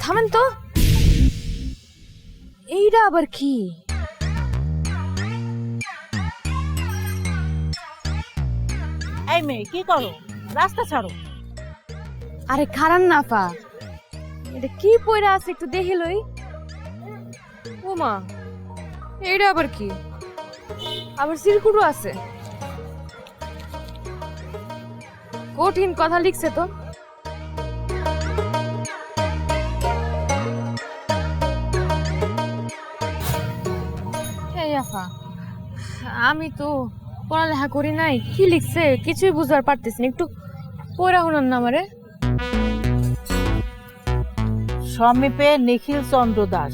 থামেন তো, এইটা আবার কি? এই মেয়ে কি করো, রাস্তা ছাড়ো। আরে খারান না পা, এটা কি পয়রা আছে একটু দেখি লই। ও মা, এইটা আবার কি? আবার সিরকুটও আছে, কঠিন কথা লিখছে তো। এই আফা, আমি তো পড়ালেখা করি নাই, কি লিখছে কিছুই বুঝবার পারতেছি না, একটু পড়া হনার না আমারে। সমীপে নিখিল চন্দ্র দাস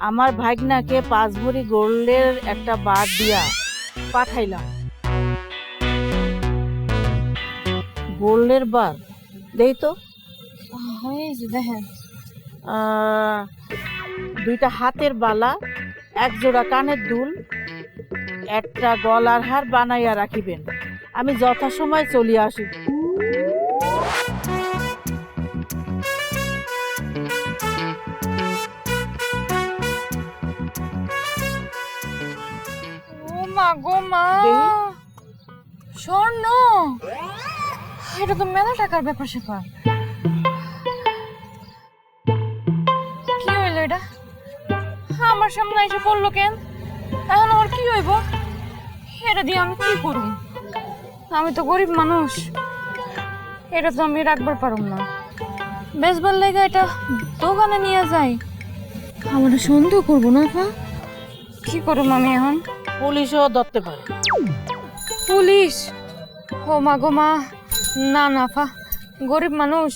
আমার ভাগনাকে 5 ভরি গোল্ডের একটা বার দিয়া পাঠাইলাম। গোল্ডের বার দেই তো। হয়েছে দেখেন, 2টা হাতের বালা, 1 জোড়া কানের দুল, একটা গলার হার বানাইয়া রাখিবেন। আমি যথাসময় চলিয়া আসি। ও মা গো মা, দেহি। স্বর্ণ, এটা তো মেলা টাকার ব্যাপার স্যাপার। কি হইলো এটা? আমার সামনে এসে পড়লো কেন? এখন আমার কি হইব? এটা দিয়ে আমি কি করব? আমি তো গরিব মানুষ, এটা তো আমি রাখবার পারব না। বেচবার লেগে এটা দোকানে নিয়ে যাই, আমার সন্দেহ করবো না। কি করব আমি এখন? পুলিশও ধরতে পারে। পুলিশ? ও মা গো মা, না না ফা, গরিব মানুষ,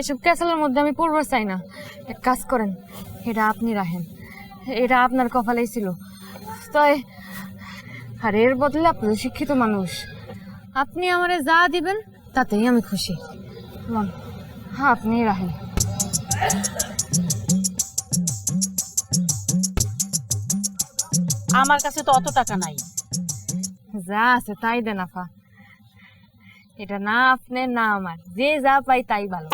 এসব ক্যাসেলের মধ্যে আমি পড়বার চাই না। এক কাজ করেন, এটা আপনি রাখেন, এটা আপনার কপালেই ছিল তাই। আর এর বদলে আপনি শিক্ষিত মানুষ, আপনি আমারে যা দিবেন তাতেই আমি খুশি। হ্যাঁ, আপনি রাখেন। আমার কাছে তো অত টাকা নাই। যা আছে তাই দেন আফা, এটা না আপনি না আমার, যে যা পাই তাই ভালো।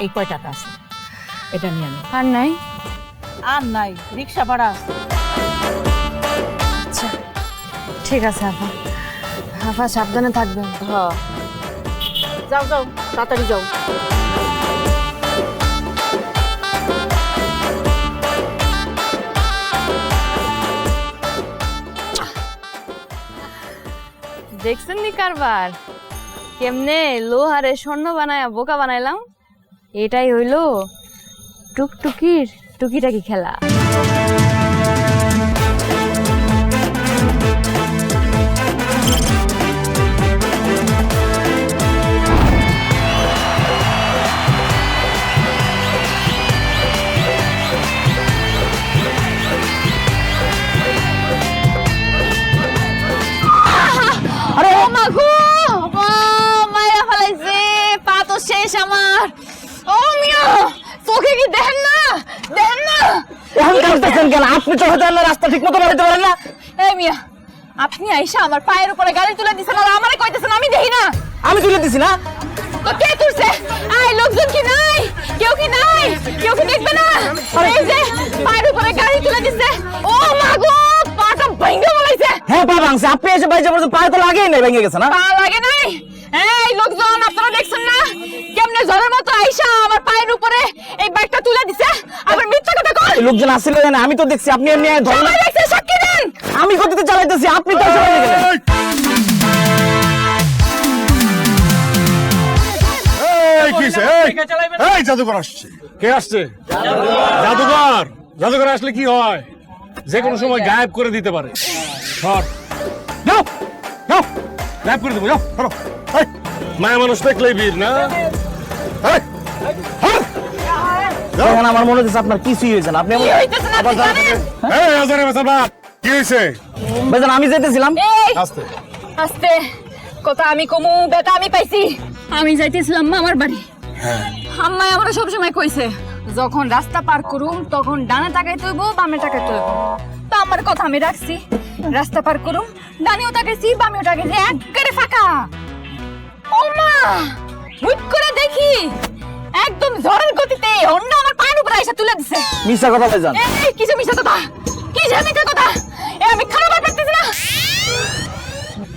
এই কয় টাকা আছে, এটা নিয়ে নে। আর নাই? আর নাই, রিক্সা ভাড়া আছে। আচ্ছা ঠিক আছে আফা, আফা সাবধানে থাকবেন। হ্যাঁ, যাও যাও, তাড়াতাড়ি যাও। দেখছেন নি কারবার, কেমনে লোহারে স্বর্ণ বানায়া বোকা বানাইলাম? এটাই হইলো টুকটুকির টুকিটাকি খেলা। আরে ও মাগো, মায়া ফেলাইছে, পা তো শেষ আমার। ও মিয়া, চোখে কি দেখেন না? দেখেন না? এখন কাঁদতেছেন কেন? আপনি চোখে দেখলে রাস্তা ঠিক মতো বানাইতে পারেন না? এই মিয়া, আপনি আইসা আমার পায়ের উপরে গাড়ি তুলে দিছেন আর আমারে কইতেছেন আমি দেখি না? আমি তুলে দিছি না? তো কে তুলছে? আই লোকজন কি নাই? কেউ কি নাই? কেউ কি দেখবে না? এই যে পায়ের উপরে গাড়ি তুলে দিছে, ও মাগো, পাটা ভাঙা বলাইছে। হ্যাঁ পা ভাঙছে, আপনি এসে বাইজে পড়ছেন, পায়ে তো লাগেই নাই, ভেঙে গেছে না? পা লাগে নাই? এই লোকজন, আপনারা দেখছেন না কেমনে ঝড়ের মতো আইসা আমার পায়ের উপরে এই বাইকটা তুলে দিছে? আবার মিথ্যা কথা কয়। এই লোকজন আসছিল না, আমি তো দেখছি। আপনি এমনি ধরেন, সবাই দেখছে, সাক্ষী দেন। আমি গতিতে চালাইতেছি, আপনি তো এসে বাইরে গেলেন। এই কিসে? এই জাদুকর আসছে। কে আসছে? জাদুকর। জাদুকর আসলে কি হয়? যে কোনো সময় গায়েব করে দিতে পারে। সর, যাও যাও, গায়েব করে দেবো, যাও সরো। এই, মায়া মানুষ দেখলেই বীর না? এই, সর। যাও। তখন আমার মনে হচ্ছে আপনার কিছুই হয়েছে না। আপনি কি হইতেছে না আপনি জানেন? এই হাজারে বেচার বাপ, কি হয়েছে? ভাইজান আমি যেতেছিলাম। এই আস্তে। আস্তে কথা আমি কমু, বেটা আমি পাইছি। আমি যাইতেছিলাম মামার বাড়ি। আম্মাই আমার সবসময় কইছে যখন রাস্তা পার করুম তখন ডানে তাকাইতে হইব, বামে তাকাইতে হইব। তো আমার কথা আমি রাখছি, রাস্তা পার করুম ডানিও তাকাইছি বামিও তাকাইছি একবারে ফাঁকা। ও মা হুট করে দেখি একদম ঝড়ের গতিতে হন্ডা আমার পায়ের উপরে এসে তুলে দিছে। মিশা কথা ভাইজান। এই কিছু মিছা কথা, কি যে মিছা কথা, এ আমি খারাপ পারতেছি না।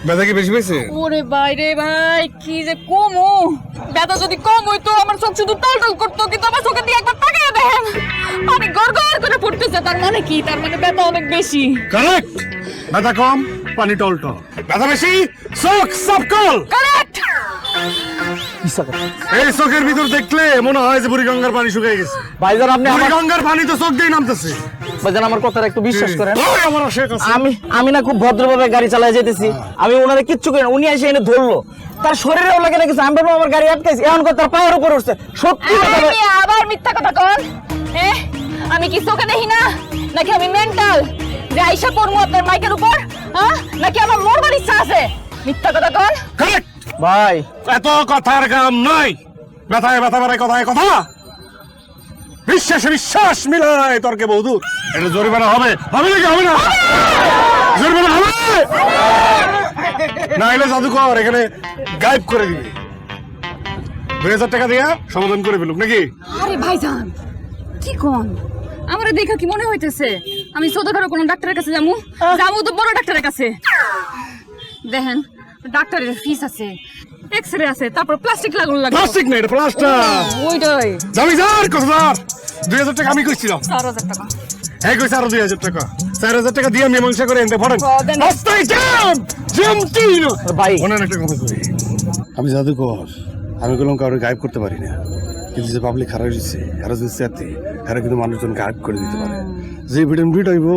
ব্যথা কি বেশি পেয়েছে? ওরে ভাই রে ভাই, কি যে কমু, ব্যথা যদি কম হইতো আমার চোখ শুধু টলটল করতো, কিন্তু আমার চোখের দিকে একবার তাকিয়ে দেখেন পানি গড়গড় করে পড়তেছে। তার মানে কি? তার মানে ব্যথা অনেক বেশি। কারেক্ট। ব্যথা কম, পানি টলটল। ব্যথা বেশি, চোখ সাপকল। কারেক্ট। মিশা কথা। এই চোখের ভিতর দেখলে মনে হয় যে বুড়িগঙ্গার পানি শুকিয়ে গেছে। ভাইজান আপনি আমার বুড়িগঙ্গার পানি তো চোখ দিয়ে নামতেছে। ভাইজান আমার কথাটা একটু বিশ্বাস করেন। ওই আমার আশেক আছে। আমি না খুব ভদ্রভাবে গাড়ি চালায় যেতেছি, আমি ওনারে কিচ্ছু করি না, উনি এসে এনে ধরলো, তার শরীরেও লাগে না কিছু, আমি ভাবলাম আমার গাড়ি আটকাইছি, এখন কথা তার পায়ের উপর উঠছে। সত্যি কথা ভাই- আমি আবার মিথ্যা কথা কন। আমি কি চোখে দেখি না, নাকি আমি মেন্টাল যে আইসা পড়বো আপনার মাইকের উপর? হ্যাঁ, নাকি আমার মরবার ইচ্ছা আছে? মিথ্যা কথা কন। কারেক্ট। ভাই এত কথার কাম নাই। ব্যথায় ব্যথা বাড়ায়, কথায় কথা। বিশ্বাসে বিশ্বাস মিলায় তর্কে বহুদূর। এটা জরিমানা হবে, হবে নাকি হবে না? জরিমানা হবে না, এলে জাদুকর এখানে গায়েব করে দিবে। 2000 টাকা দিয়া সমাধান করে ফেলুক নাকি? আরে ভাইজান কি কোন, আমার দেখা কি মনে হইতেছে আমি ছোটখাটো কোনো ডাক্তারের কাছে যাবো? যাবো তো বড় ডাক্তারের কাছে। দেখেন ডাক্তারের ফিস আছে, এক্সরে আছে, তারপর প্লাস্টিক লাগানো লাগবে। প্লাস্টিক না, এটা প্লাস্টার। ওইটাই জমিদার কথাদার 2000 টাকা আমি কইছিলাম। 4000 টাকা। এই কইছে আরো 2000 টাকা। 4000 টাকা দিয়ে মীমাংসা করে এনতে পড়েন। দেন। রাস্তায় জ্যাম, জ্যাম ছিল। ভাই মনের একটা কথা কই, আমি জাদুকর, আমি কোনো কাউকে গায়েব করতে পারি না, কিন্তু যে পাবলিক খারাপ হয়েছে, খারাপ হয়েছে তারা কিন্তু মানুষজন গায়েব করে দিতে পারে। যে ভিডিও ভিডিও হইব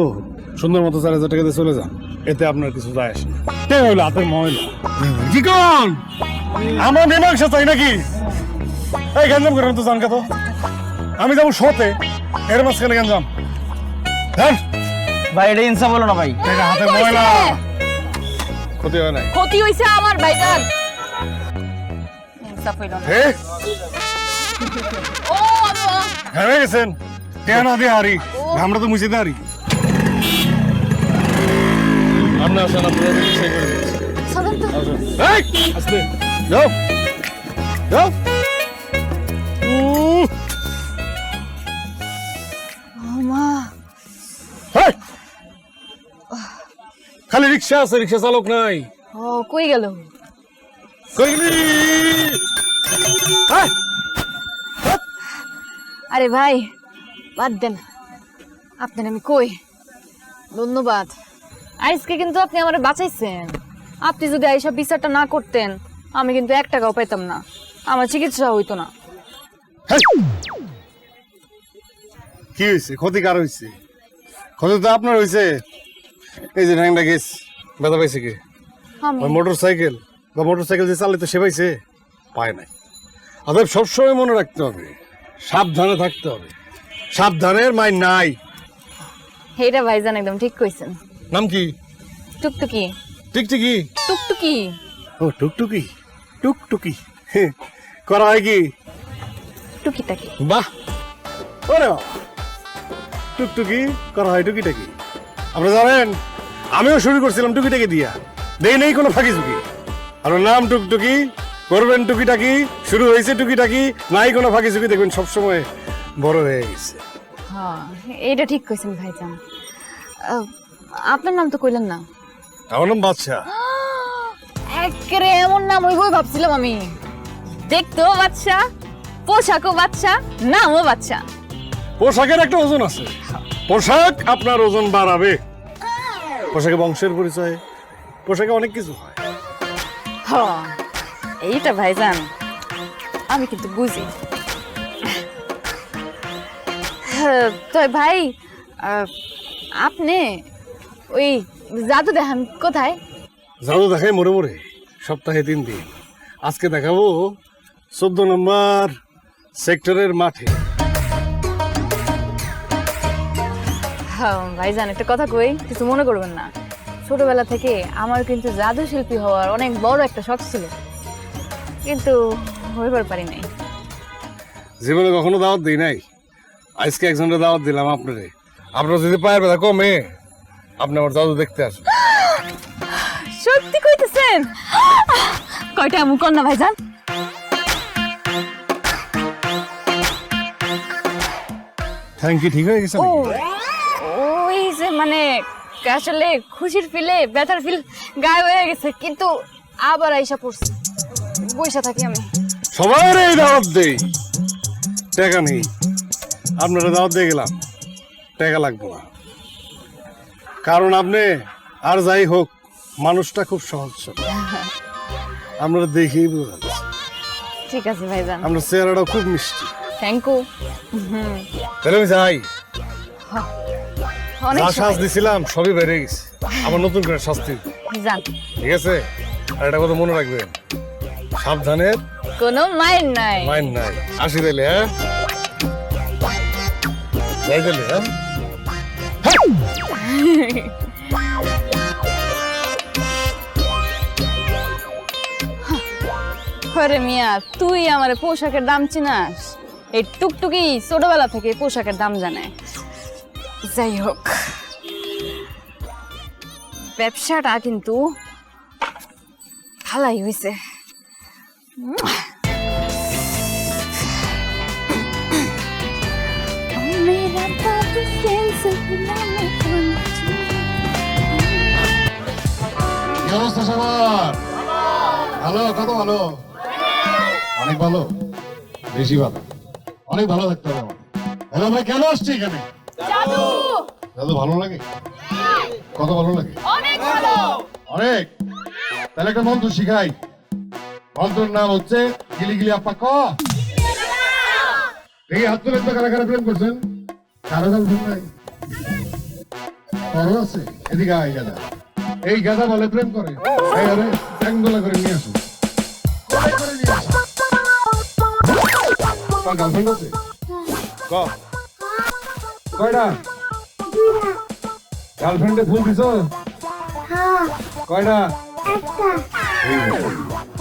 সুন্দর মতো 4000 টাকা দিয়ে চলে যান, এতে আপনার কিছু যায় আসে না। তে হইলো হাতের ময়লা। কি কোন আমার মীমাংসা চাই নাকি? এই গঞ্জাম করেন তো জান কত, আমি যাবো শোতে, এর মাঝখানে গঞ্জাম। হ্যাঁ ভাই এটা ইনসাফ হলো না ভাই। এটা হাতের ময়লা, ক্ষতি হয় নাই। ক্ষতি হইছে আমার ভাইজান। ইনসাফ হইল না। হে ও আল্লাহ, হয়ে গেছেন কেন দিয়ে হারি, আমরা তো মুছে হারি। আপনার আসেন, আপনারা সেই করে দিচ্ছি। সাধারণ তো এই, আস্তে যাও যাও। মা হেই! খালি রিক্সা আছে, রিক্সা চালক নাই। ও কই গেল? কই গেলি? হেই! আরে ভাই বাদ দেন, আপনার আমি কই ধন্যবাদ। আজকে কিন্তু আপনি আমার বাঁচাইছেন। আপনি যদি এইসব বিচারটা না করতেন আমি কিন্তু 1 টাকাও পাইতাম না, আমার চিকিৎসা হইতো না। হেই! কি হয়েছে? ক্ষতি কার হয়েছে? ক্ষতি তো আপনার হয়েছে। এই যে ঠ্যাংটা গেছ, ব্যথা পাইছে কি? আমি ওই মোটরসাইকেল বা মোটরসাইকেল যে চালাইতো সে পাইছে? পায় নাই। অতএব সবসময় মনে রাখতে হবে, সাবধানে থাকতে হবে। সাবধানের মাই নাই। এইটা ভাইজান একদম ঠিক কইছেন। নাম কি? টুকটুকি। টিকটিকি? টুকটুকি ও টুকটুকি, টুকটুকি হে, করা হয় কি? টুকিটাকি। বাহ, ওরে বাবা, টুকটুকি করা হয় টুকিটাকি। আপনারা জানেন আমিও শুরু করছিলাম টুকিটাকি দিয়া, দেই নেই কোনো ফাঁকি ঝুঁকি। আর ওর নাম টুকটুকি, করবেন টুকিটাকি, শুরু হয়েছে টুকিটাকি, নাই কোনো ফাঁকি ঝুঁকি, দেখবেন সবসময় বড় হয়ে গেছে। হ্যাঁ এইটা ঠিক কইছেন ভাইজান। আপনার নাম তো কইলেন না। আমার নাম বাদশা। একেবারে এমন নাম হইবই ভাবছিলাম আমি। দেখতেও বাচ্চা, পোশাকও বাচ্চা, নামও বাচ্চা। পোশাকের একটা ওজন আছে, পোশাক আপনার ওজন বাড়াবে। পোশাকে বংশের পরিচয়, পোশাকে অনেক কিছু হয়। হ্যাঁ এইটা ভাইজান আমি কিন্তু বুঝি। তো ভাই আপনি ওই জাদু দেখান কোথায়? জাদু দেখাই মোড়ে মোড়ে, সপ্তাহে 3 দিন। আজকে দেখাবো 14 নম্বর সেক্টরের মাঠে। হ্যাঁ ভাইজান একটা কথা কই, কিছু মনে করবেন না। ছোটবেলা থেকে আমার কিন্তু জাদু শিল্পী হওয়ার অনেক বড় একটা শখ ছিল, কিন্তু হইবার পারি নাই। জীবনে কখনো দাওয়াত দিই নাই, আজকে একজনের দাওয়াত দিলাম আপনারে। আপনার যদি পায়ের ব্যথা কমে আপনি আমার জাদু দেখতে আসুন। সত্যি কইতেছেন? কয়টা এমন কর না ভাইজান। থ্যাংক ইউ, ঠিক হয়ে গেছে ও ওই যে মানে আসলে খুশির ফিলে ব্যথার ফিল গায়েব হয়ে গেছে, কিন্তু আবার আইসা পড়ছে। বইসা থাকি আমি। সবাই এই দাওয়াত দেই, টাকা নেই, আপনারা দাওয়াত দিয়ে গেলাম, টাকা লাগবে না। কারণ আপনি আর যাই হোক মানুষটা খুব সহজ সরল। আমরা দেখেই বোঝা যাচ্ছে ঠিক আছে ভাইজান, আপনার চেহারাটাও খুব মিষ্টি। Thank you. তাহলে আমি যাই, অনেক যা শ্বাস দিছিলাম সবই বেড়ে গেছে, আবার নতুন করে শাস্তি দিতে। যান, ঠিক আছে? আর এটা কথা মনে রাখবেন, সাবধানের কোনো মাইন্ড নাই। মাইন্ড নাই। আসি তাইলে, হ্যাঁ যাই তাইলে, হ্যাঁ। আরে মিয়া, তুই আমার পোশাকের দাম চিনাস? এই টুকটুকি ছোটবেলা থেকে পোশাকের দাম জানে। যাই হোক, ব্যবসাটা কিন্তু ভালাই হয়েছে। কি অবস্থা সবার? ভালো? কত ভালো? অনেক ভালো, বেশি ভালো, অনেক ভালো থাকতে হবে আমার। হ্যালো ভাই, কেন আসছি এখানে? জাদু ভালো লাগে? কত ভালো লাগে? অনেক। তাহলে একটা মন্ত্র শিখাই। মন্ত্রের নাম হচ্ছে গিলি গিলি আপা ক। দেখি হাত তুলে তো কারা কারা প্রেম করছেন? কারো গার্লফ্রেন্ড নাই? কারো আছে? এদিকে আয় গাদা। এই গাদা বলে প্রেম করে। এই আরে একদলা করে নিয়ে আসুন। করে নিয়ে আসুন। তোর গার্লফ্রেন্ড আছে? ক। কয়টা? গার্লফ্রেন্ডে ফুল দিছ? কয়টা?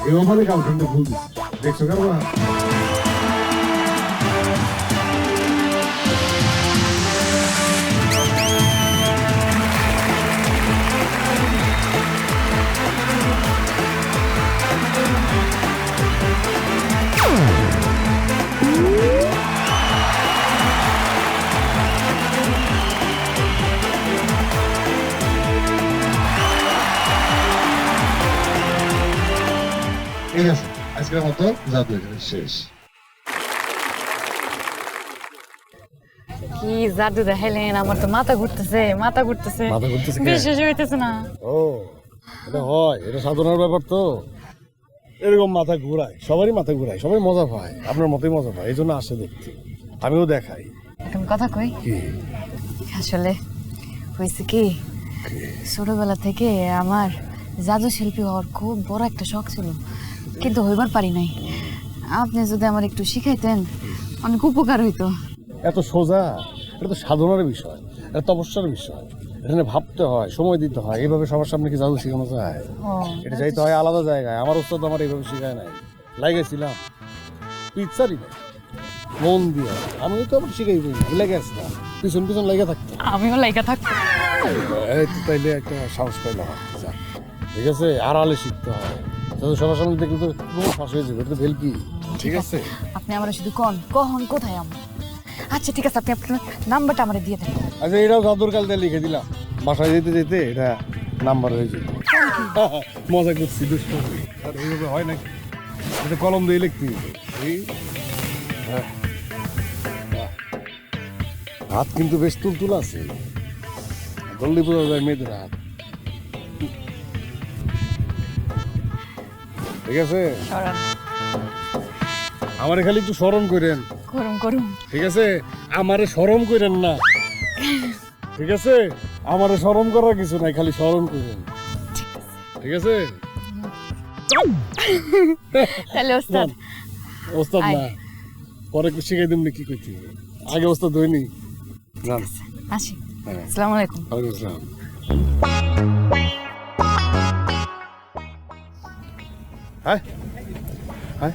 এই ওখানে গার্লফ্রেন্ডে ফুল দিছ। দেখছো কেন? ঠিক আছে, আজকের মতো জাদু এখানে শেষ। কি জাদু দেখাইলেন, আমার তো মাথা ঘুরতেছে। মাথা ঘুরতেছে কেন? বিশ্বাস হইতেছে না। ও, এটা হয়, এটা সাধনার ব্যাপার তো। এরকম মাথা ঘুরায়, সবারই মাথা ঘুরায়, সবাই মজা পায়, আপনার মতোই মজা পায়, এই জন্য আসে দেখতে। আমিও দেখাই। এখন কথা কই, কি আসলে হয়েছে কি, ছোটবেলা থেকে আমার জাদু শিল্পী হওয়ার খুব বড় একটা শখ ছিল, কিন্তু হইবার পারি নাই। আপনি যদি আমার একটু শিখাইতেন অনেক উপকার হইতো। এত সোজা? এটা তো সাধনার বিষয়, এটা তপস্যার বিষয়, এখানে ভাবতে হয়, সময় দিতে হয়। এইভাবে সবার সামনে কি জাদু শেখানো যায়? এটা যাইতে হয় আলাদা জায়গায়। আমার ওস্তাদ আমার এইভাবে শেখায় নাই, লাগাইছিলাম পিৎসারই নাই, মন দিয়ে। আমি তো আবার শিখাই লেগে আসতাম, পিছন পিছন লেগে থাকতাম। আমিও লাইকা থাকতো। এই তো তাইলে একটা সাহস পাইলাম। আচ্ছা, ঠিক আছে, আড়ালে শিখতে হয়, তাহলে সবার সামনে দেখলে তো ফাঁস হয়ে যাবে, এটা তো ভেলকি। ঠিক আছে, আপনি আমার শুধু কখন কোথায় আমি। আচ্ছা ঠিক আছে, আপনি আপনার নাম্বারটা আমার দিয়ে দেন। আচ্ছা এটাও জাদুর কালতে লিখে দিলাম, বাসায় যেতে যেতে এটা নাম্বার হয়ে যাবে। মজা করছি, দুষ্ট। আর এইভাবে হয় নাকি? এটা কলম দিয়ে লিখতে হবে। এই হ্যাঁ, হাত কিন্তু বেশ তুলতুল আছে, ধরলে বোঝা যায় মেয়েদের হাত। ঠিক আছে, আমারে খালি একটু স্মরণ করেন। করুন। ঠিক আছে, আমারে শরম করেন না। ঠিক আছে, আমারে শরম করার কিছু নাই, খালি স্মরণ করেন। ঠিক আছে, তাহলে ওস্তাদ। ওস্তাদ না, পরে শিখাই দিমনি কি কইতে, আগে ওস্তাদ হইনি। জান, আসি। হ্যাঁ। আসসালামু আলাইকুম। ওয়ালাইকুম আসসালাম। হাই হাই,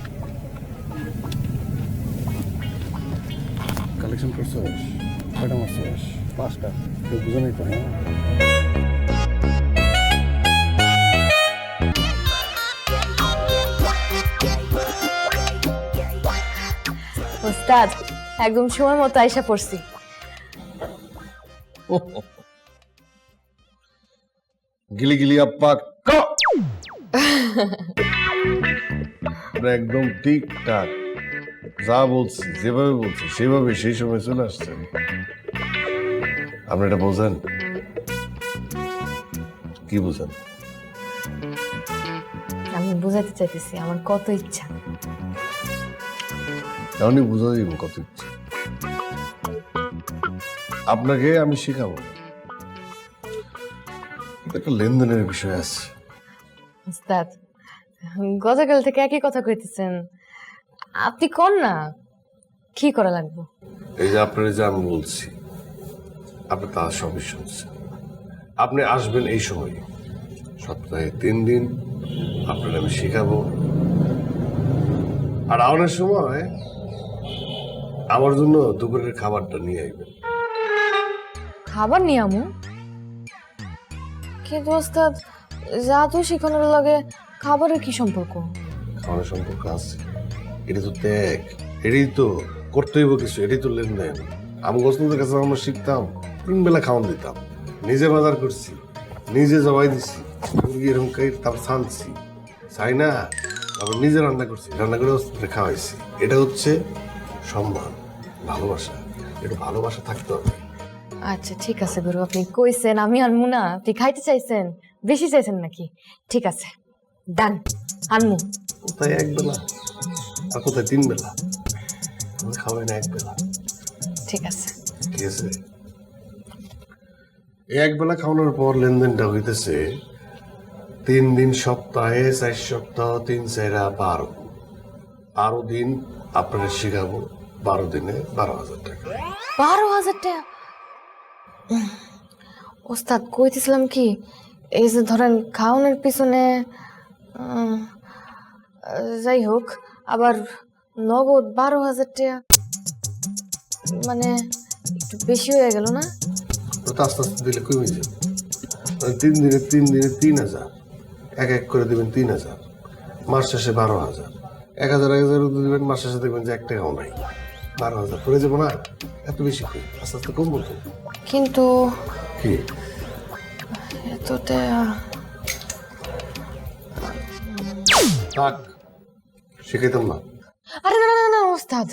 কালেকশন করছো? কয়টা মারছিস? 5টা। কেউ বুঝে নাই তো? হ্যাঁ, ওস্তাদ একদম সময় মতো আইসা পড়ছি। গিলি গিলি আপ্পা একদম ঠিকঠাক যা বলছি যেভাবে বলছি সেভাবে সেই সময় চলে আসছেন। আপনি এটা বোঝেন? কি বোঝেন? আমি বুঝাতে চাইতেছি আমার কত ইচ্ছা। এমনই বুঝা দিব কত ইচ্ছে। আপনাকে আমি শেখাবো, এটা একটা লেনদেনের বিষয় আছে। ওস্তাদ গতকাল থেকে একই কথা কইতেছেন, আপনি কোন না কি করা লাগবে? এই যে আপনার যে আমি বলছি, আপনি তার সবই শুনছেন। আপনি আসবেন এই সময়, সপ্তাহে 3 দিন আপনার আমি শেখাবো। আর আওয়ার সময় আমার জন্য দুপুরের খাবারটা নিয়ে আসবেন। খাবার নিয়ে আমু? কিন্তু ওস্তাদ জাদু শিখানোর লগে খাবারের কি সম্পর্ক? খাওয়ানোর সম্পর্ক আছে, এটা তো ত্যাগ, এটাই তো করতে হইব কিছু, এটাই তো লেনদেন। আমি গোসলদের কাছে আমরা শিখতাম 3 বেলা খাওয়ান দিতাম, নিজে বাজার করছি, নিজে জবাই দিছি, মুরগি এরকম তারপর ছানছি, চাই না তারপর নিজে রান্না করছি, রান্না করে ওদের খাওয়াইছি। এটা হচ্ছে সম্মান, ভালোবাসা। এটা ভালোবাসা থাকতে হবে। আচ্ছা ঠিক আছে গুরু, আপনি কইছেন আমি আনমু না, আপনি খাইতে চাইছেন, বেশি চাইছেন নাকি? ঠিক আছে ডান, আনমু। কোথায় 1 বেলা আর কোথায় 3 বেলা? আমি খাওয়াই না 1 বেলা। ঠিক আছে ঠিক আছে, এই 1 বেলা খাওয়ানোর পর লেনদেনটা হইতেছে 3 দিন সপ্তাহে, 4 সপ্তাহ, 3 4 12 12 দিন আপনারা শিখাবো। 12 দিনে 12,000 টাকা। 12,000 টাকা? ওস্তাদ কইতেছিলাম কি, এই যে ধরেন খাওয়ানোর পিছনে যাই হোক, আবার নগদ 12,000 টাকা মানে একটু বেশি হয়ে গেল না? তো আস্তে আস্তে দিলে কমে যাবে। 3 দিনে 3,000, এক করে দেবেন 3,000, মাস শেষে 12,000, 1,000 দিবেন, মাস শেষে দেখবেন যে 1 টাকাও নাই। 12,000 করে যাবো না? এত বেশি কই, আস্তে আস্তে কমবো তো। কিন্তু কি এত টাকা থাক, শিখাইতাম না। আরে না না না না ওস্তাদ,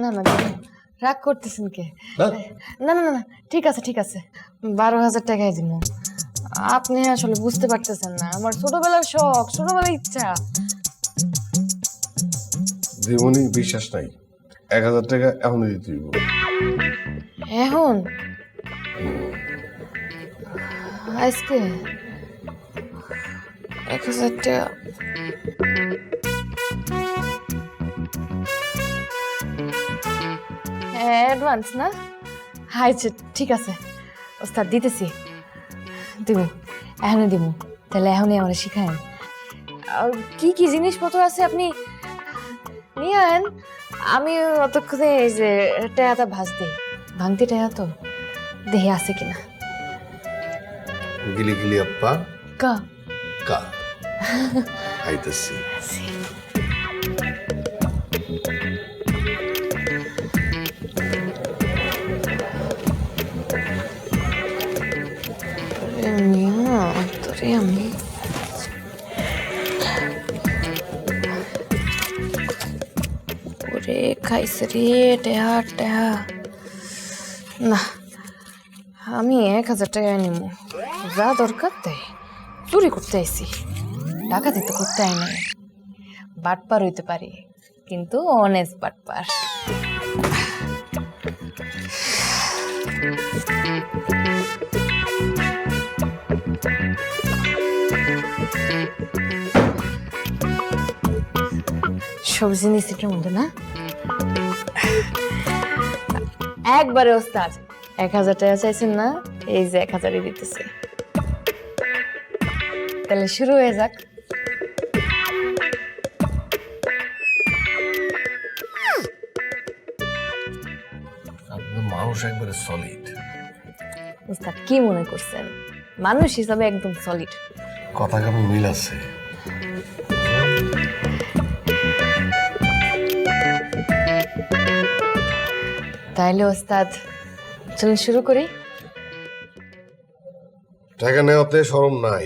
না না রাগ করতেছেন কে? হ্যাঁ? না না না না ঠিক আছে ঠিক আছে, 12,000 টাকাই দিব। আপনি আসলে বুঝতে পারতেছেন না, আমার ছোটবেলার শখ, ছোটবেলার ইচ্ছা। জীবনে বিশ্বাস নাই, 1,000 টাকা এখনই দিতে হইব। এখন আজকে 1,000 টাকা অ্যাডভান্স না? আচ্ছা ঠিক আছে ওস্তাদ, দিতেছি, দিব, এখনই দিব। তাহলে এখনই আমার শিখায়েন কি কি জিনিসপত্র আছে আপনি নিয়ে আন। আমি অতক্ষণে এই যে টায়াটা ভাজ দিই, ভাঙতি টায়া তো, দেখি আছে কিনা। গিলি গিলি আপ্পা কা কা আইতেছি। তোরে আমি ওরে খাইছে রে টেহা টেহা। না আমি 1,000 টাকা নিব, যা দরকার তাই। চুরি করতে আইছি, ডাকাতি তো করতে আই নাই। বাটপার হইতে পারি কিন্তু অনেস্ট বাটপার। সব জিনিস এটার মধ্যে না, একবারে ওস্তাদ 1,000 টাকা চাইছেন না, এই যে 1,000ই দিতেছে। তাহলে শুরু হয়ে যাক। আপনার মানুষ একবারে সলিড। ওস্তাদ কি মনে করছেন, মানুষ হিসাবে একদম সলিড। কথা কেমন মিল আছে। তাইলে ওস্তাদ চলুন শুরু করি। টাকা নেওয়াতে শরম নাই,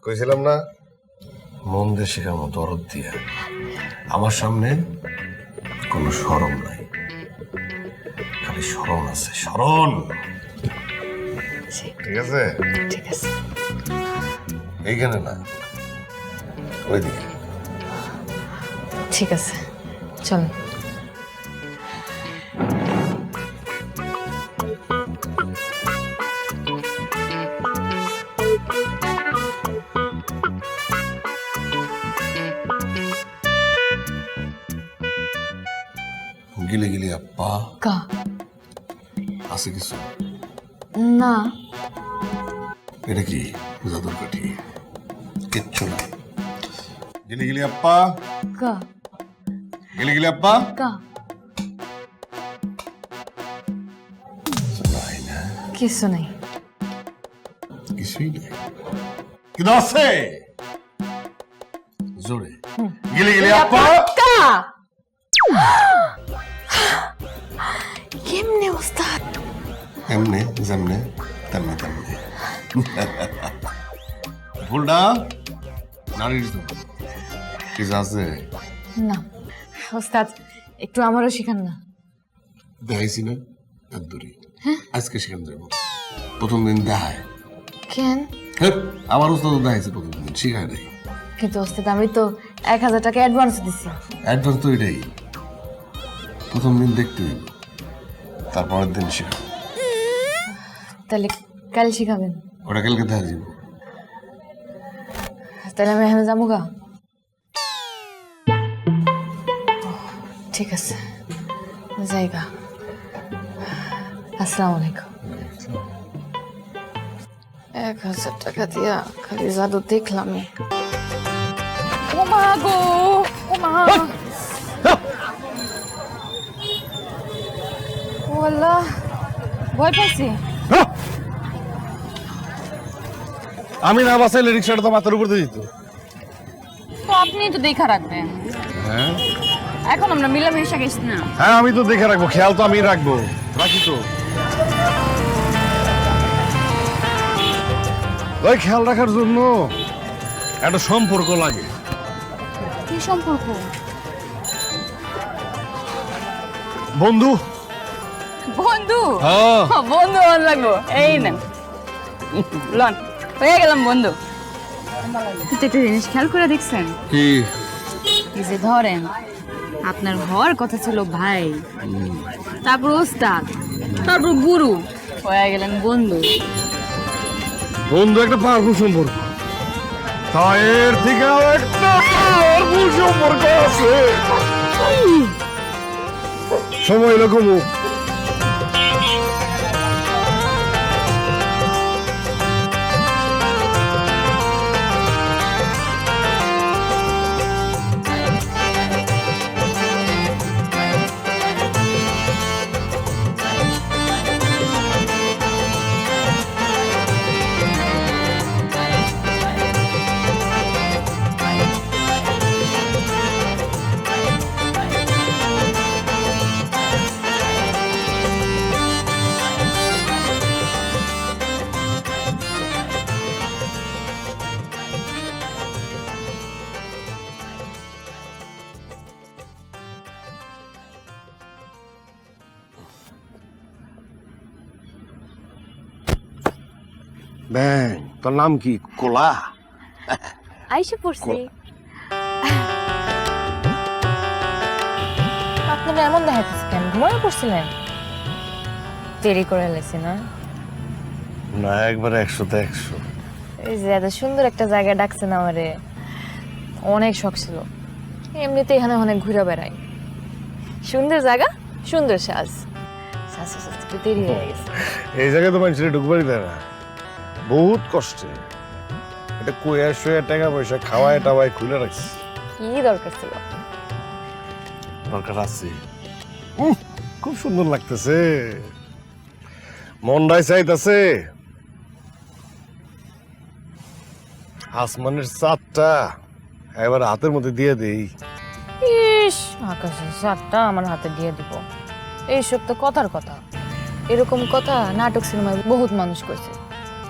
কইছিলাম না? মন দিয়ে শেখার মতো অরদ দিয়া। আমার সামনে কোনো শরম নাই, খালি শরণ আছে, শরণ। ঠিক আছে? ঠিক আছে। এইখানে না, ওইদিকে। ঠিক আছে, চলুন। গিলে গিলে আপা কা আছে কিছু? না, এটা কি জাদুর কাঠি? কিচ্ছু না। গিলে গিলে আপা, কা গিলে গিলে আপা। কা নাই না, কিছু নাই। কিছুই নাই, কিন্তু আছে জোরে। গিলে গিলে আপা। কা কেমনে ওস্তাদ? এমনে যেমনে তেমনে তেমনে। ভুলটা নারীর জন্য কিছু আছে? না ওস্তাদ, একটু আমারও শেখান না। দেখাইছি না একদূরই, আজকে সেখানে যাবো। প্রথম দিন দেখায়, কেন? আমার উস্তাদ দেখাইছে প্রথম দিন, শিখায় নাই। কিন্তু ওস্তাদ আমি তো 1000 টাকা অ্যাডভান্স দিছি। অ্যাডভান্স তো এটাই, প্রথম দিন দেখতে হইব, তারপরের দিন শেখাবো। তাহলে কাল শিখাবেন? ওটা কালকে দেখা যাব। তাহলে আমি এখানে যাবো গা। ঠিক আছে, জায়গা। আসসালামু আলাইকুম। 1000 টাকা দিয়া খালি জাদু দেখলাম। ও মা গো, ও মা, ও আল্লাহ, ভয় পাইছি। আমি না বাসাইলে রিক্সাটা তো মাথার উপর দিয়ে দিত। তো আপনি তো দেখা রাখবেন। হ্যাঁ এখন আমরা মিলামিশা গেছি না। হ্যাঁ, আমি তো দেখে রাখবো, খেয়াল তো আমি রাখবো, রাখি তো। ওই খেয়াল রাখার জন্য একটা সম্পর্ক লাগে। কি সম্পর্ক? বন্ধু। বন্ধু? হ্যাঁ। বন্ধু মন লাগবো, এই নেন লন, হয়ে গেলাম বন্ধু। কিন্তু একটা জিনিস খেয়াল করে দেখছেন? কি? এই যে ধরেন, আপনার হওয়ার কথা ছিল ভাই, তারপর ওস্তাদ, তারপর গুরু, হয়ে গেলেন বন্ধু। বন্ধু একটা পাওয়ারফুল সম্পর্ক, তা এর থেকে একটা পাওয়ারফুল সম্পর্ক আছে। সময় এরকম ব্যাং। তোর নাম কি? কোলা? আইসে পড়ছি। আপনারা এমন দেখাইতেছে কেন? ঘুমায় পড়ছিলেন? দেরি করে লেছি না? না, একবারে 100-তে 100। এই যে এত সুন্দর একটা জায়গায় ডাকছেন আমারে, অনেক শখ ছিল। এমনিতে এখানে অনেক ঘুরে বেড়াই। সুন্দর জায়গা, সুন্দর সাজ। সাজতে সাজতে একটু দেরি হয়ে গেছে। এই জায়গায় তো মানুষের ঢুকবারই দেয় না, বহুত কষ্টে। এটা কুয়া শুয়ে টাকা পয়সা খাওয়ায় টাওয়ায় খুলে রাখছি। কি দরকার ছিল? দরকার আছে। খুব সুন্দর লাগতেছে, মনটাই চাইতেছে আসমানের চাঁদটা এবার হাতের মধ্যে দিয়ে দেই। ইস, আকাশের চাঁদটা আমার হাতে দিয়ে দিব। এইসব তো কথার কথা। এরকম কথা নাটক সিনেমায় বহুত মানুষ কইছে,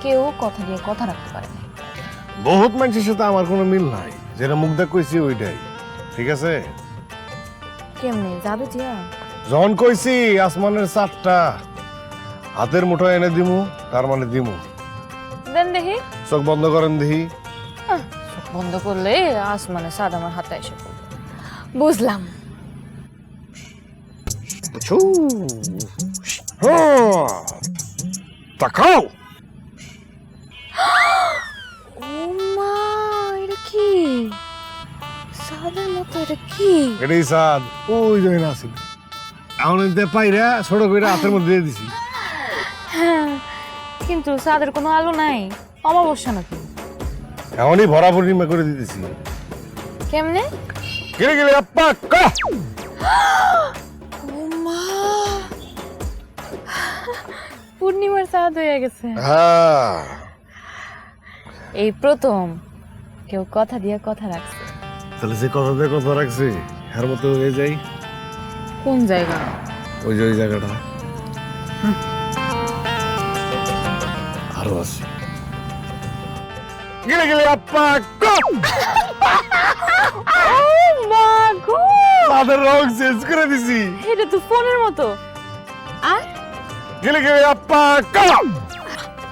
কেউ কথা দিয়ে কথা রাখতে পারে না। বহুত মানুষের সাথে আমার কোনো মিল নাই, যেটা মুখ দেখ কইছি ওইটাই ঠিক আছে। কেমনে জাদু দিয়া? যখন কইছি আসমানের চাঁদটা হাতের মুঠো এনে দিমু, তার মানে দিমু। দেন দেখি। চোখ বন্ধ করেন দেখি। চোখ বন্ধ করলে আসমানে সাদ আমার হাতে এসে পড়বে। বুঝলাম। তাকাও। ও মা, এটা কি? সাদের মতো এটা কি? এটাই চাঁদ, ওই জন্য আছে। এখন এতে পাইরা ছোট করে হাতের মধ্যে দিয়ে দিছি। হ্যাঁ, কিন্তু সাদের কোনো আলো নাই, অমাবস্যা নাকি? এমনই ভরা পূর্ণিমা করে দিতেছি। কেমনে? গেলে গেলে আপ্পা কা। ও মা, পূর্ণিমার চাঁদ হয়ে গেছে। হ্যাঁ, এই প্রথম কেউ কথা দিয়ে কথা রাখছে। তাহলে যে কথা দিয়ে কথা রাখছি এর মতো হয়ে যাই। কোন জায়গা? ওই যে ওই জায়গাটা আরো আছে। গেলে গেলে আপ্পা কা। ও মা গো, তাদের রং চেঞ্জ করে দিছি। এটা তো ফোনের মতো। আর গেলে গেলে আপ্পা কা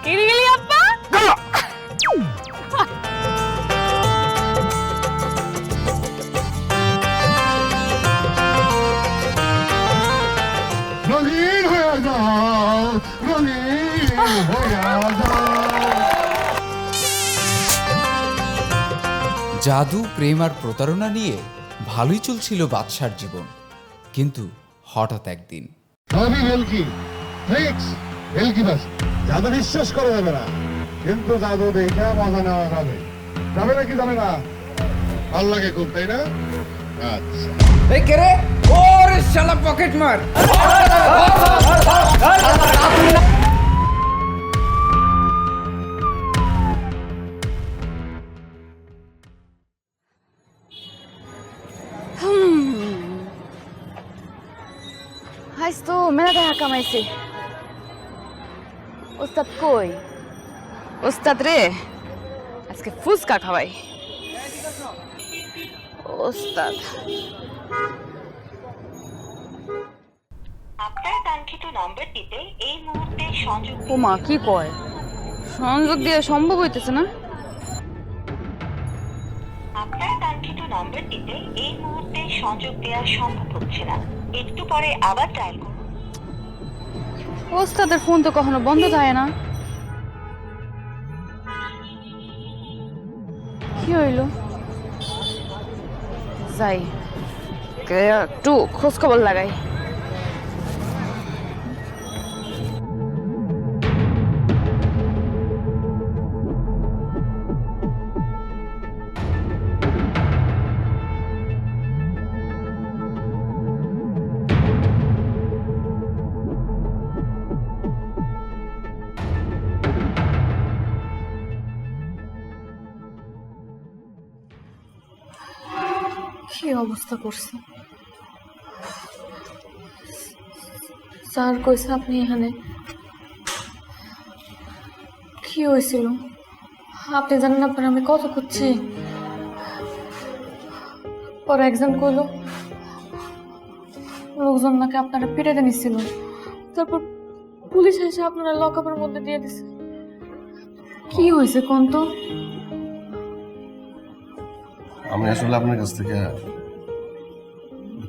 কেড়ে গেলি আপা। কা। রঙিন হয়ে যাও, রঙিন হয়ে যাও। জাদু, প্রেম আর প্রতারণা নিয়ে ভালোই চলছিল বাদশার জীবন, কিন্তু হঠাৎ একদিন সবই ভেলকি, ট্রিক্স, ভেলকি বাস। জাদু বিশ্বাস করা যাবে না, কিন্তু জাদু দেখে মজা নেওয়া যাবে। যাবে নাকি যাবে না? ভাল লাগে খুব, তাই না? আচ্ছা, এই কে রে? ওরে শালা পকেট মার। আজ তো মেলা টাকা কামাইছি। ওস্তাদ কই? ওস্তাদ রে, আজকে ফুচকা খাওয়াই। ওস্তাদ আপনার কাঙ্ক্ষিত নম্বরটিতে এই মুহূর্তে সংযোগ। ও মা, কি কয়? সংযোগ দিয়ে সম্ভব হইতেছে না। আপনার কাঙ্ক্ষিত নম্বরটিতে এই মুহূর্তে সংযোগ দেওয়া সম্ভব হচ্ছে না, একটু পরে আবার ডায়াল করুন। ওস্তাদের ফোন তো কখনো বন্ধ থাকে না। কি হইল? যাই একটু খোঁজ খবর লাগাই। কি অবস্থা করছে স্যার? কইছে আপনি এখানে? কি হয়েছিল? আপনি জানেন আপনার আমি কত খুঁজছি। পরে একজন কইল লোকজন নাকি আপনারা পিটাতে নিছিল, তারপর পুলিশ এসে আপনারা লকআপের মধ্যে দিয়ে দিছে। কি হয়েছে কোন তো? আমি আসলে আপনার কাছ থেকে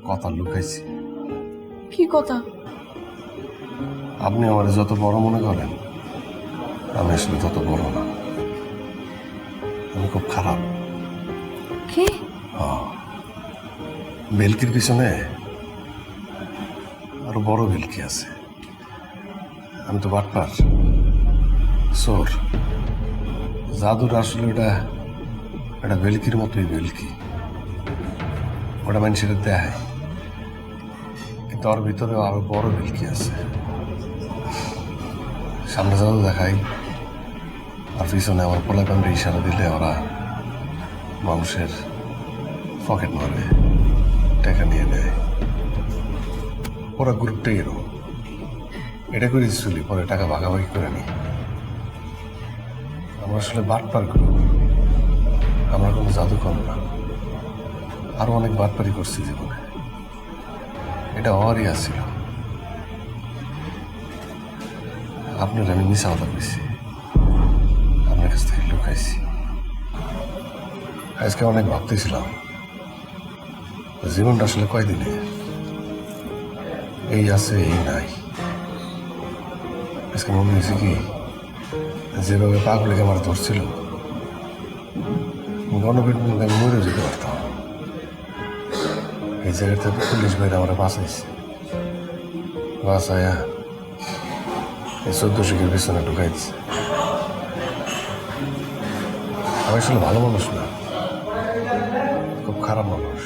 কথা লুকাইছি। কি কথা? আপনি আমার যত বড় মনে করেন, আমি আসলে তত বড় না। আমি খুব খারাপ। কি? বেলকির পিছনে আরো বড় বেলকি আছে। আমি তো বাটপার, চোর। জাদুর আসলে এটা বেলকির মতোই বেলকি। ওটা মানুষের দেয়, কিন্তু ওর ভিতরে আরো বড় বেলকি আছে। সামনে জাদু দেখাই আর পিছনে আমার পোলাপানরে ইশারা দিলে ওরা মানুষের পকেট মারে, টাকা নিয়ে নেয়। ওরা গ্রুপটাই এরকম, এটা করে চলি, পরে টাকা ভাগাভাগি করে নি। আমরা আসলে বাটপার গ্রুপ, আমরা কোনো জাদুকর না। আরো অনেক বাটপারি করছি জীবনে, এটা হওয়ারই আসছিল। আপনার আমি মিশা কথা পেয়েছি, আপনার কাছ থেকে লুকাইছি। আজকে অনেক ভাবতেছিলাম জীবনটা আসলে কয়দিনে, এই আছে এই নাই। আজকে মনে হয়েছে কি, যেভাবে পাগলিকে আমার ধরছিল, গণপিট আমি মরে যেতে পারতাম। এই জায়গা থেকে পুলিশ ভাইরা আমার বাঁচাইছে, বাঁচায়া এই 1400 পিছনে ঢুকাই দিচ্ছে। আমি আসলে ভালো মানুষ না, খুব খারাপ মানুষ।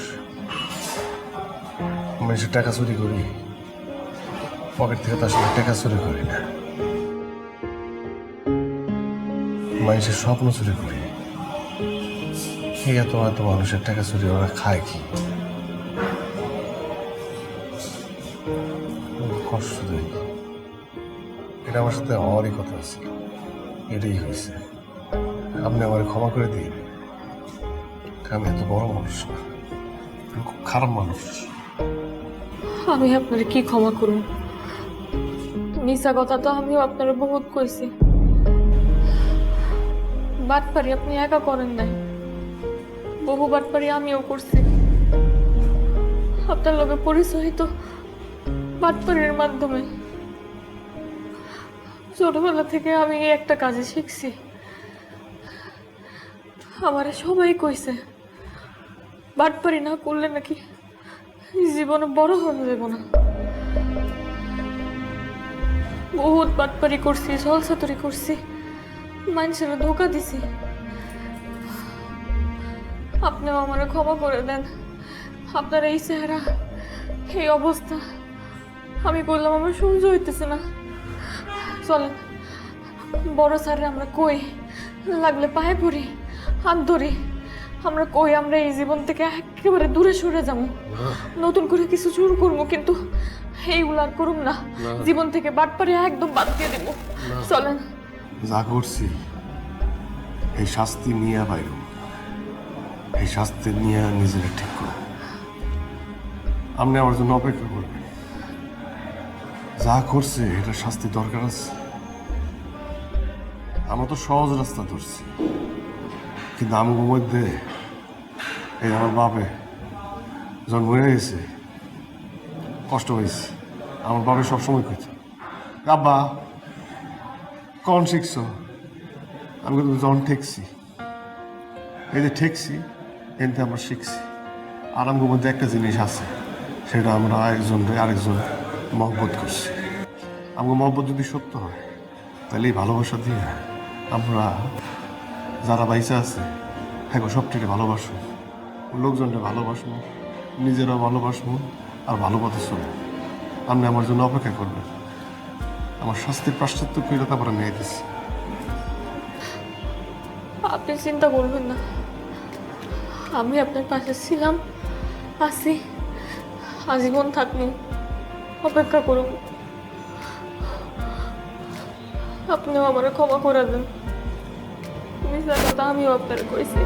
মানুষের টাকা চুরি করি, পকেট থেকে তো আসলে টাকা চুরি করি না, মানুষের স্বপ্ন চুরি করি। ঠিক আছে, হয়তো মানুষের টাকা চুরি ওরা খায় কি, কষ্ট দেয়। এটা আমার সাথে হওয়ারই কথা ছিল, এটাই হয়েছে। আপনি আমার ক্ষমা করে দিন, আমি এত বড় মানুষ না, আমি খুব খারাপ মানুষ। আমি আপনার কি ক্ষমা করুন? মিশা কথা তো আমিও আপনার বহুত কইছি। বাটপারি আপনি একা করেন নাই, বহু বাটপারি আমিও করছি। আপনার লগে পরিচয় তো বাটপারির মাধ্যমে। ছোটবেলা থেকে আমি এই একটা কাজে শিখছি। আমারে সবাই কইছে বাটপারি না করলে নাকি জীবনে বড় হয়ে যাব না। বহুত বাটপারি করছি, ছলছাতুরি করছি, মানুষের ধোকা দিছি। আপনিও আমার ক্ষমা করে দেন। আপনার এই চেহারা, এই অবস্থা আমি বললাম আমার সহ্য হইতেছে না। চলেন বড় স্যারে আমরা কই, লাগলে পায়ে পড়ি, হাত ধরি, আমরা কই আমরা এই জীবন থেকে একেবারে দূরে সরে যাবো, নতুন করে কিছু শুরু করবো, কিন্তু এইগুলো আর করুম না। জীবন থেকে বাটপারি একদম বাদ দিয়ে দেবো। চলেন। যা করছি এই শাস্তি নিয়ে বাইর, এই শাস্তি নিয়ে নিজেকে ঠিক করো। আপনি আমার জন্য অপেক্ষা করবেন, যা করছে এটা শাস্তি দরকার আছে। আমরা তো সহজ রাস্তা ধরছি, কিন্তু আমার মধ্যে এই আমার বাপে যখন মরে গেছে কষ্ট হয়েছে। আমার বাপে সবসময় কইছে, আব্বা কখন শিখছ? আমি কিন্তু যখন ঠেকছি, এই যে ঠেকছি এতে আমরা শিখছি। আর আমার মধ্যে একটা জিনিস আছে, সেটা আমরা আরেকজন মহব্বত করছি। আমার মহব্বত যদি সত্য হয়, তাহলে এই ভালোবাসা দিয়ে আমরা যারা বাইসা আছে হ্যাঁ সবটাকে ভালোবাসবো, লোকজনকে ভালোবাসবো, নিজেরা ভালোবাসবো, আর ভালো পথে চলবো। আপনি আমার জন্য অপেক্ষা করবেন, আমার শাস্তির প্রাশ্চিত্য করে তারপর আমি আইতেছি। আপনি চিন্তা করবেন না, আমি আপনার পাশে ছিলাম, আছি, আজীবন থাকবো। অপেক্ষা করুন, আপনিও আমার ক্ষমা করে দেন। মিশা কথা আমিও আপনার কইছি।